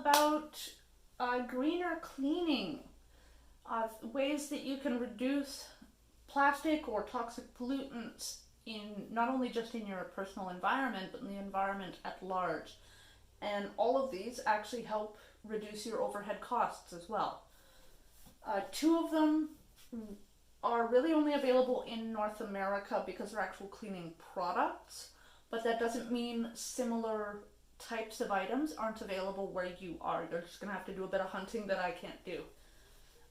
about greener cleaning, ways that you can reduce plastic or toxic pollutants in not only just in your personal environment, but in the environment at large. And all of these actually help reduce your overhead costs as well. Two of them are really only available in North America because they're actual cleaning products, but that doesn't mean similar types of items aren't available where you are. You're just going to have to do a bit of hunting that I can't do.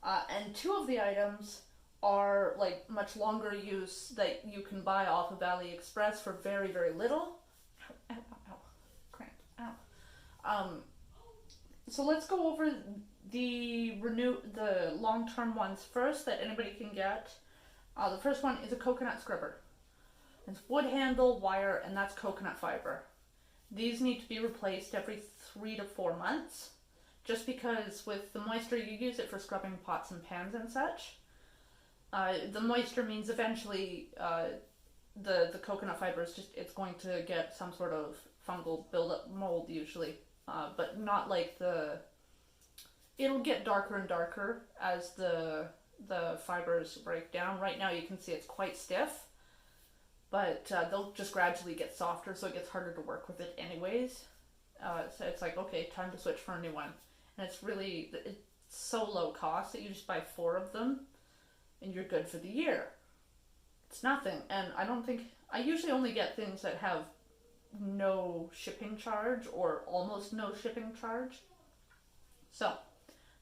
And two of the items are like much longer use that you can buy off of AliExpress for very, very little. Ow, ow, ow, ow. Cramp, ow. So let's go over the long-term ones first that anybody can get. The first one is a coconut scrubber. It's wood handle, wire, and that's coconut fiber. These need to be replaced every 3 to 4 months, just because with the moisture you use it for scrubbing pots and pans and such. The moisture means eventually the coconut fiber is it's going to get some sort of fungal buildup, mold usually, but not like it'll get darker and darker as the fibers break down. Right now you can see it's quite stiff, but they'll just gradually get softer, so it gets harder to work with it anyways. So it's like, okay, time to switch for a new one. And it's so low cost that you just buy 4 of them and you're good for the year. It's nothing. And I usually only get things that have no shipping charge or almost no shipping charge. So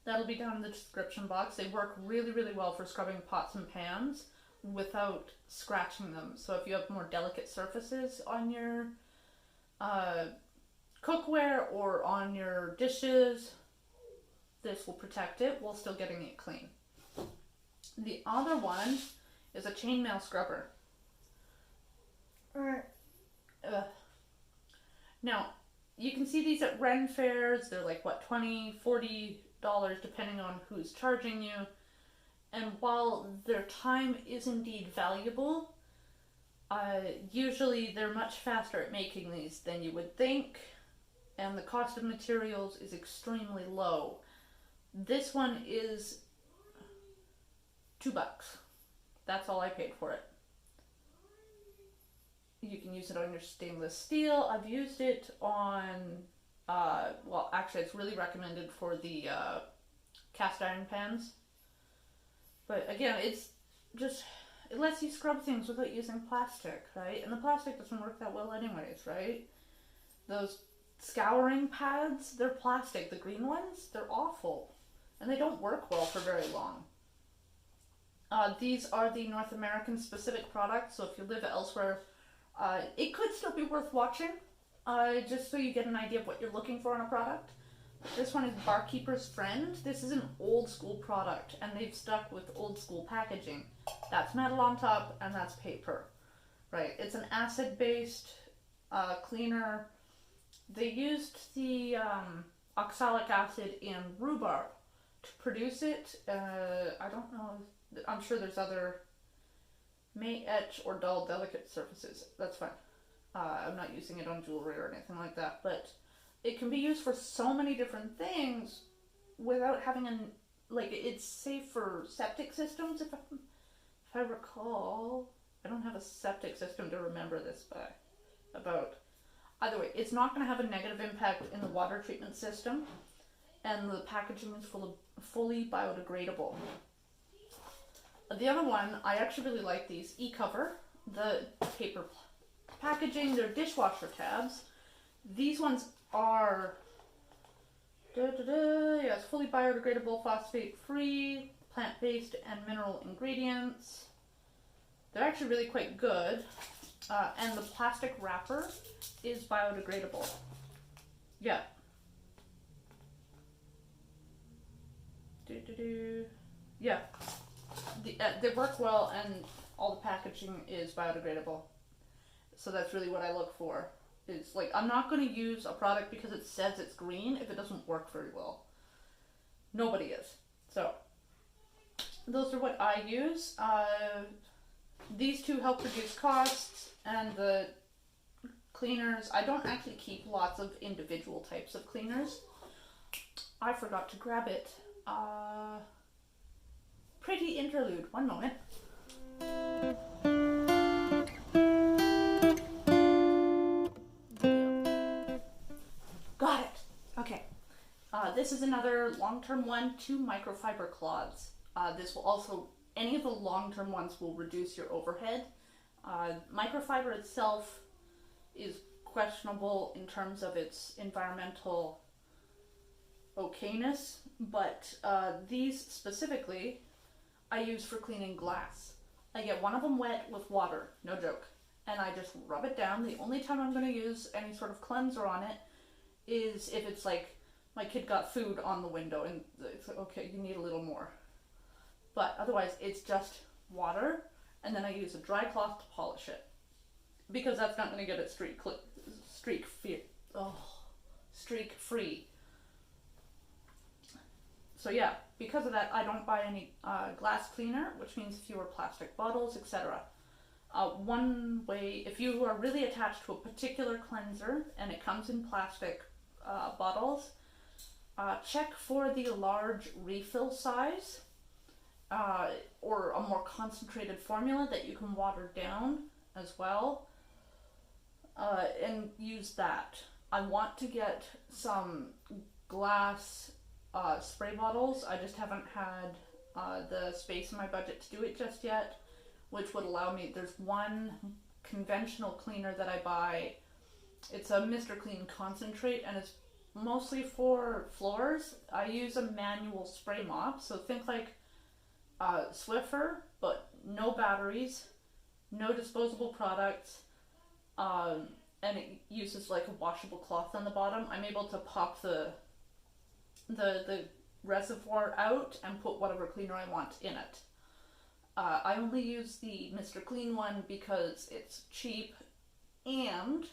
that'll be down in the description box. They work really, really well for scrubbing pots and pans without scratching them. So if you have more delicate surfaces on your cookware or on your dishes, this will protect it while still getting it clean. The other one is a chainmail scrubber. Now, you can see these at Ren fairs. They're like, what, $20, $40, depending on who's charging you. And while their time is indeed valuable, usually they're much faster at making these than you would think, and the cost of materials is extremely low. This one is $2. That's all I paid for it. You can use it on your stainless steel. I've used it on, well, actually it's really recommended for the cast iron pans. But again, it lets you scrub things without using plastic, right? And the plastic doesn't work that well anyways, right? Those scouring pads, they're plastic. The green ones, they're awful. And they don't work well for very long. These are the North American specific products, so if you live elsewhere, it could still be worth watching, just so you get an idea of what you're looking for in a product. This one is Barkeeper's Friends. This is an old school product, and they've stuck with old school packaging. That's metal on top, and that's paper. Right, it's an acid-based cleaner. They used the oxalic acid in rhubarb to produce it. I don't know, I'm sure there's other, may etch or dull delicate surfaces. That's fine. I'm not using it on jewelry or anything like that, but it can be used for so many different things without having it's safe for septic systems, if I recall. I don't have a septic system to remember this about. Either way, it's not going to have a negative impact in the water treatment system, and the packaging is fully biodegradable. The other one, I actually really like these eCover, the paper packaging. They're dishwasher cabs. These ones are it's fully biodegradable, phosphate free, plant-based and mineral ingredients. They're actually really quite good, and the plastic wrapper is biodegradable. Yeah. Yeah. They work well, and all the packaging is biodegradable. So that's really what I look for. It's like, I'm not going to use a product because it says it's green if it doesn't work very well. Nobody is. So those are what I use. These two help reduce costs, and the cleaners, I don't actually keep lots of individual types of cleaners. I forgot to grab it. Pretty interlude. One moment. Got it. Okay. This is another long-term one, 2 microfiber cloths. This will also, any of the long-term ones will reduce your overhead. Microfiber itself is questionable in terms of its environmental okayness, but these specifically I use for cleaning glass. I get one of them wet with water, no joke, and I just rub it down. The only time I'm going to use any sort of cleanser on it is if it's like my kid got food on the window and it's like, okay, you need a little more. But otherwise it's just water, and then I use a dry cloth to polish it, because that's not going to get it streak free. So yeah, because of that, I don't buy any glass cleaner, which means fewer plastic bottles, etc. One way, if you are really attached to a particular cleanser and it comes in plastic bottles, check for the large refill size or a more concentrated formula that you can water down as well, and use that. I want to get some glass spray bottles. I just haven't had the space in my budget to do it just yet, which would allow me. There's one conventional cleaner that I buy. It's a Mr. Clean concentrate, and it's mostly for floors. I use a manual spray mop, so think like Swiffer, but no batteries, no disposable products, and it uses like a washable cloth on the bottom. I'm able to pop the reservoir out and put whatever cleaner I want in it. I only use the Mr. Clean one because it's cheap, and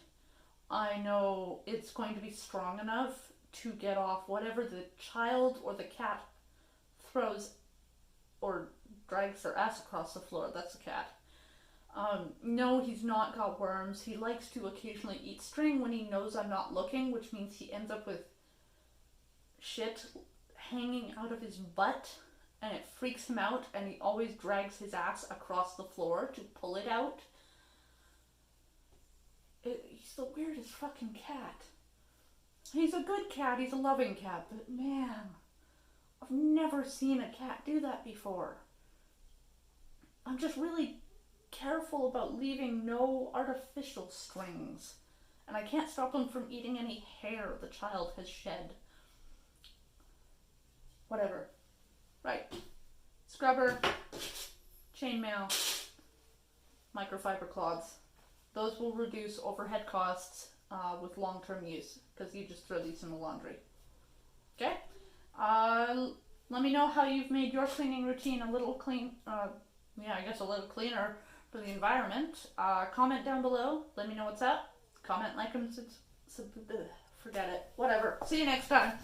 I know it's going to be strong enough to get off whatever the child or the cat throws or drags their ass across the floor. That's the cat. No, he's not got worms. He likes to occasionally eat string when he knows I'm not looking, which means he ends up with shit hanging out of his butt, and it freaks him out, and he always drags his ass across the floor to pull it out. He's the weirdest fucking cat. He's a good cat, he's a loving cat, but man, I've never seen a cat do that before. I'm just really careful about leaving no artificial strings, and I can't stop him from eating any hair the child has shed. Whatever. Right. Scrubber, chainmail, microfiber cloths. Those will reduce overhead costs with long-term use, because you just throw these in the laundry. Okay? Let me know how you've made your cleaning routine a little a little cleaner for the environment. Comment down below. Let me know what's up. Comment, like, and forget it. Whatever. See you next time.